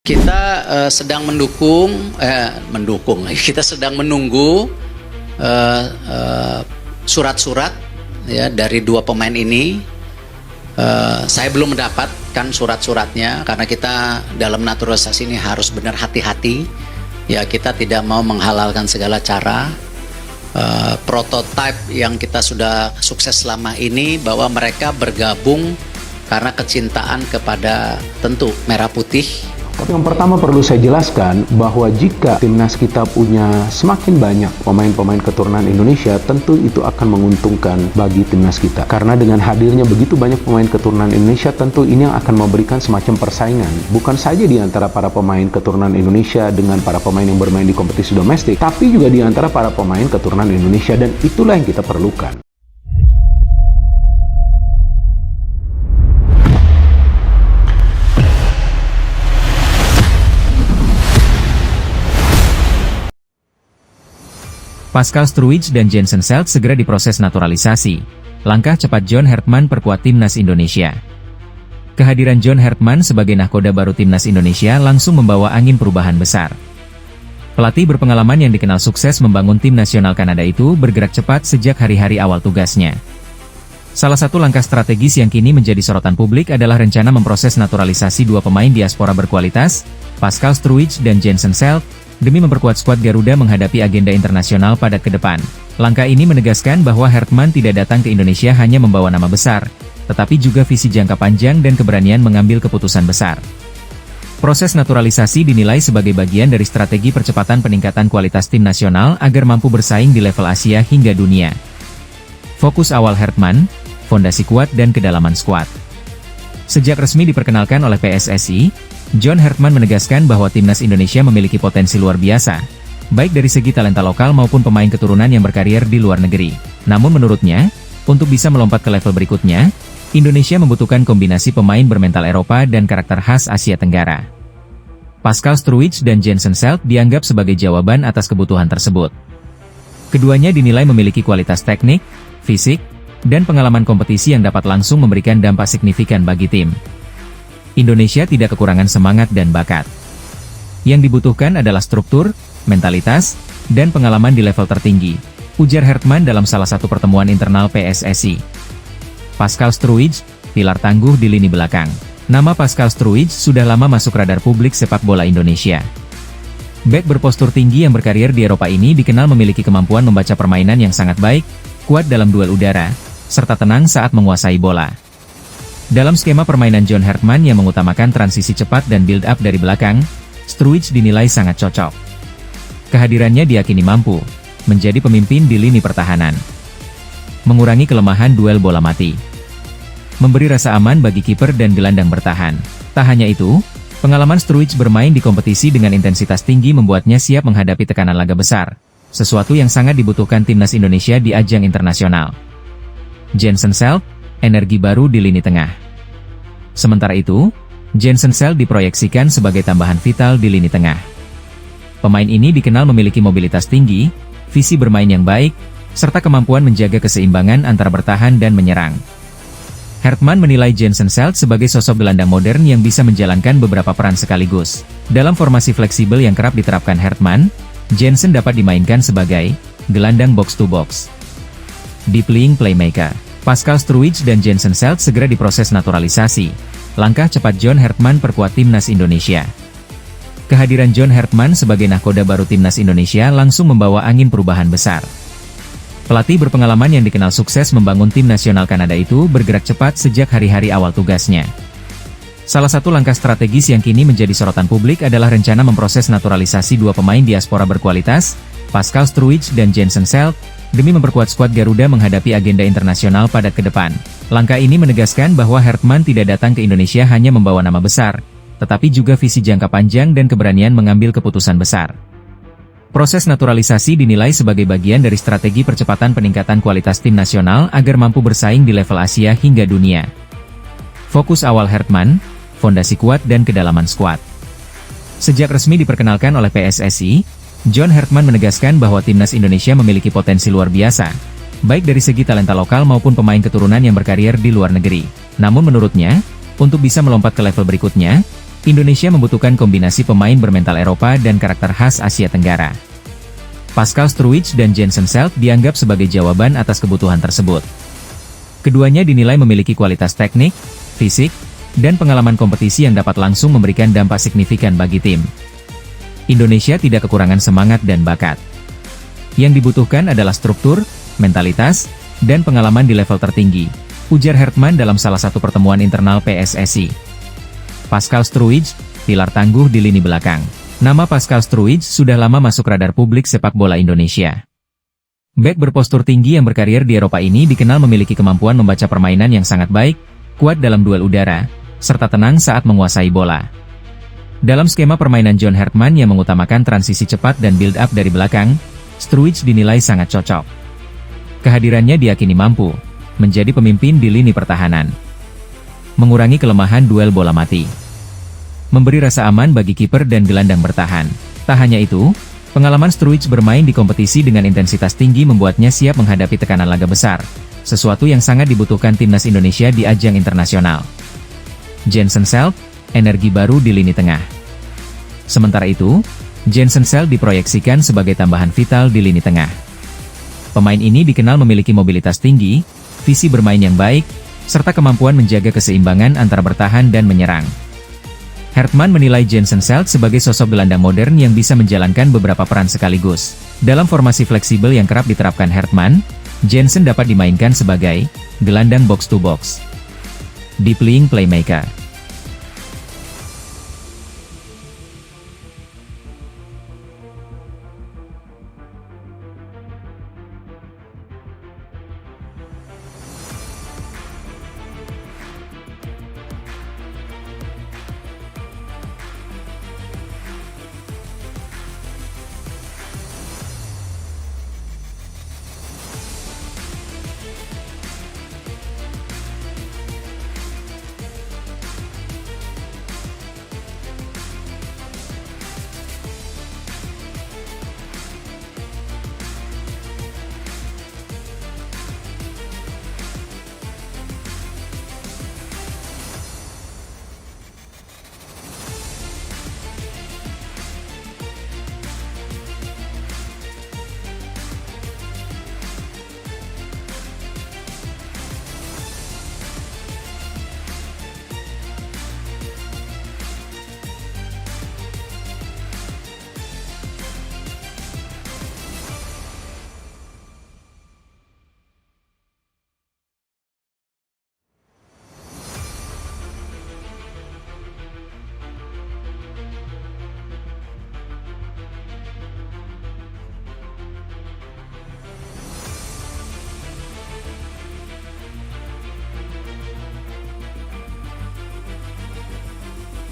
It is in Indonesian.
Kita sedang kita sedang menunggu surat-surat ya dari dua pemain ini. Saya belum mendapatkan surat-suratnya karena kita dalam naturalisasi ini harus benar hati-hati. Ya, kita tidak mau menghalalkan segala cara. Prototipe yang kita sudah sukses selama ini bahwa mereka bergabung karena kecintaan kepada tentu merah putih. Tapi yang pertama perlu saya jelaskan bahwa jika timnas kita punya semakin banyak pemain-pemain keturunan Indonesia, tentu itu akan menguntungkan bagi timnas kita. Karena dengan hadirnya begitu banyak pemain keturunan Indonesia, tentu ini yang akan memberikan semacam persaingan. Bukan saja di antara para pemain keturunan Indonesia dengan para pemain yang bermain di kompetisi domestik, tapi juga di antara para pemain keturunan Indonesia, dan itulah yang kita perlukan. Pascal Struwijk dan JensenSelt segera diproses naturalisasi. Langkah cepat John Hertman perkuat timnas Indonesia. Kehadiran John Hertman sebagai nahkoda baru timnas Indonesia langsung membawa angin perubahan besar. Pelatih berpengalaman yang dikenal sukses membangun tim nasional Kanada itu bergerak cepat sejak hari-hari awal tugasnya. Salah satu langkah strategis yang kini menjadi sorotan publik adalah rencana memproses naturalisasi dua pemain diaspora berkualitas, Pascal Struwijk dan JensenSelt, demi memperkuat skuad Garuda menghadapi agenda internasional padat ke depan. Langkah ini menegaskan bahwa Hertman tidak datang ke Indonesia hanya membawa nama besar, tetapi juga visi jangka panjang dan keberanian mengambil keputusan besar. Proses naturalisasi dinilai sebagai bagian dari strategi percepatan peningkatan kualitas tim nasional agar mampu bersaing di level Asia hingga dunia. Fokus awal Hertman, fondasi kuat dan kedalaman skuad. Sejak resmi diperkenalkan oleh PSSI, John Hertman menegaskan bahwa timnas Indonesia memiliki potensi luar biasa, baik dari segi talenta lokal maupun pemain keturunan yang berkarir di luar negeri. Namun menurutnya, untuk bisa melompat ke level berikutnya, Indonesia membutuhkan kombinasi pemain bermental Eropa dan karakter khas Asia Tenggara. Pascal Struwijk dan JensenSelt dianggap sebagai jawaban atas kebutuhan tersebut. Keduanya dinilai memiliki kualitas teknik, fisik, dan pengalaman kompetisi yang dapat langsung memberikan dampak signifikan bagi tim. Indonesia tidak kekurangan semangat dan bakat. Yang dibutuhkan adalah struktur, mentalitas, dan pengalaman di level tertinggi, ujar Hertman dalam salah satu pertemuan internal PSSI. Pascal Struwijk, pilar tangguh di lini belakang. Nama Pascal Struwijk sudah lama masuk radar publik sepak bola Indonesia. Bek berpostur tinggi yang berkarir di Eropa ini dikenal memiliki kemampuan membaca permainan yang sangat baik, kuat dalam duel udara, serta tenang saat menguasai bola. Dalam skema permainan John Hertman yang mengutamakan transisi cepat dan build-up dari belakang, Struwijk dinilai sangat cocok. Kehadirannya diyakini mampu menjadi pemimpin di lini pertahanan, mengurangi kelemahan duel bola mati, memberi rasa aman bagi kiper dan gelandang bertahan. Tak hanya itu, pengalaman Struwijk bermain di kompetisi dengan intensitas tinggi membuatnya siap menghadapi tekanan laga besar, sesuatu yang sangat dibutuhkan timnas Indonesia di ajang internasional. JensenSelt, energi baru di lini tengah. Sementara itu, JensenSelt diproyeksikan sebagai tambahan vital di lini tengah. Pemain ini dikenal memiliki mobilitas tinggi, visi bermain yang baik, serta kemampuan menjaga keseimbangan antara bertahan dan menyerang. Hertman menilai JensenSelt sebagai sosok gelandang modern yang bisa menjalankan beberapa peran sekaligus. Dalam formasi fleksibel yang kerap diterapkan Hertman, Jensen dapat dimainkan sebagai gelandang box-to-box, deep lying playmaker. Pascal Struwijk dan JensenSelt segera diproses naturalisasi. Langkah cepat John Hertman perkuat timnas Indonesia. Kehadiran John Hertman sebagai nahkoda baru timnas Indonesia langsung membawa angin perubahan besar. Pelatih berpengalaman yang dikenal sukses membangun tim nasional Kanada itu bergerak cepat sejak hari-hari awal tugasnya. Salah satu langkah strategis yang kini menjadi sorotan publik adalah rencana memproses naturalisasi dua pemain diaspora berkualitas, Pascal Struwijk dan JensenSelt, demi memperkuat skuad Garuda menghadapi agenda internasional padat ke depan. Langkah ini menegaskan bahwa Hertman tidak datang ke Indonesia hanya membawa nama besar, tetapi juga visi jangka panjang dan keberanian mengambil keputusan besar. Proses naturalisasi dinilai sebagai bagian dari strategi percepatan peningkatan kualitas tim nasional agar mampu bersaing di level Asia hingga dunia. Fokus awal Hertman, fondasi kuat dan kedalaman skuad. Sejak resmi diperkenalkan oleh PSSI, John Hertman menegaskan bahwa timnas Indonesia memiliki potensi luar biasa, baik dari segi talenta lokal maupun pemain keturunan yang berkarir di luar negeri. Namun menurutnya, untuk bisa melompat ke level berikutnya, Indonesia membutuhkan kombinasi pemain bermental Eropa dan karakter khas Asia Tenggara. Pascal Struijk dan JensenSelt dianggap sebagai jawaban atas kebutuhan tersebut. Keduanya dinilai memiliki kualitas teknik, fisik, dan pengalaman kompetisi yang dapat langsung memberikan dampak signifikan bagi tim. Indonesia tidak kekurangan semangat dan bakat. Yang dibutuhkan adalah struktur, mentalitas, dan pengalaman di level tertinggi, ujar Hertman dalam salah satu pertemuan internal PSSI. Pascal Struijk, pilar tangguh di lini belakang. Nama Pascal Struijk sudah lama masuk radar publik sepak bola Indonesia. Bek berpostur tinggi yang berkarir di Eropa ini dikenal memiliki kemampuan membaca permainan yang sangat baik, kuat dalam duel udara, serta tenang saat menguasai bola. Dalam skema permainan John Hertman yang mengutamakan transisi cepat dan build-up dari belakang, Struijk dinilai sangat cocok. Kehadirannya diyakini mampu menjadi pemimpin di lini pertahanan, mengurangi kelemahan duel bola mati, memberi rasa aman bagi kiper dan gelandang bertahan. Tak hanya itu, pengalaman Struijk bermain di kompetisi dengan intensitas tinggi membuatnya siap menghadapi tekanan laga besar, sesuatu yang sangat dibutuhkan timnas Indonesia di ajang internasional. JensenSelt, energi baru di lini tengah. Sementara itu, JensenSelt diproyeksikan sebagai tambahan vital di lini tengah. Pemain ini dikenal memiliki mobilitas tinggi, visi bermain yang baik, serta kemampuan menjaga keseimbangan antara bertahan dan menyerang. Hertman menilai JensenSelt sebagai sosok gelandang modern yang bisa menjalankan beberapa peran sekaligus. Dalam formasi fleksibel yang kerap diterapkan Hertman, Jensen dapat dimainkan sebagai gelandang box-to-box, deep lying playmaker,